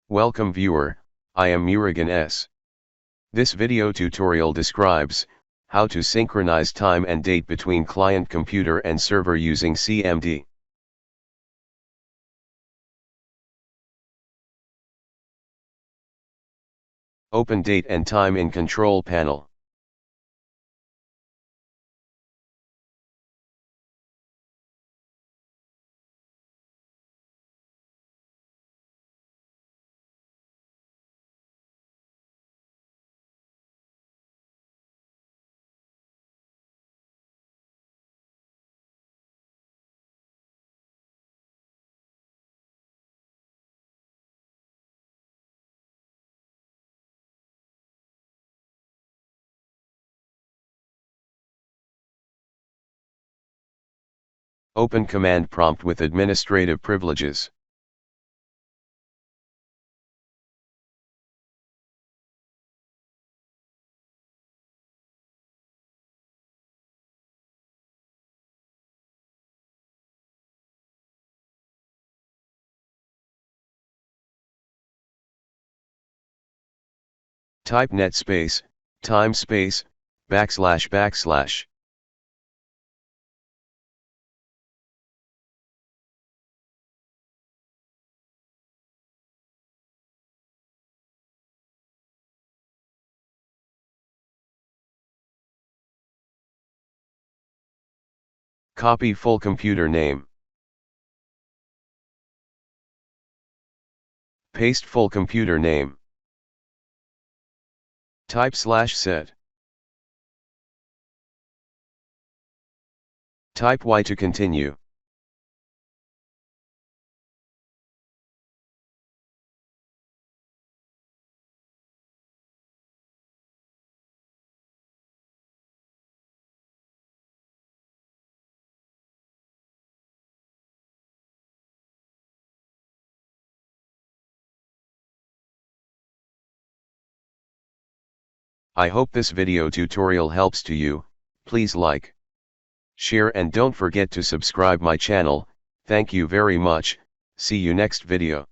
Welcome viewer, I am Murugan S. This video tutorial describes how to synchronize time and date between client computer and server using CMD. Open Date and Time in Control Panel. Open Command Prompt with administrative privileges. Type net space, time space, \\\. Copy full computer name. Paste full computer name. Type /set. Type Y to continue. I hope this video tutorial helps to you. Please like, share and don't forget to subscribe my channel. Thank you very much. See you next video.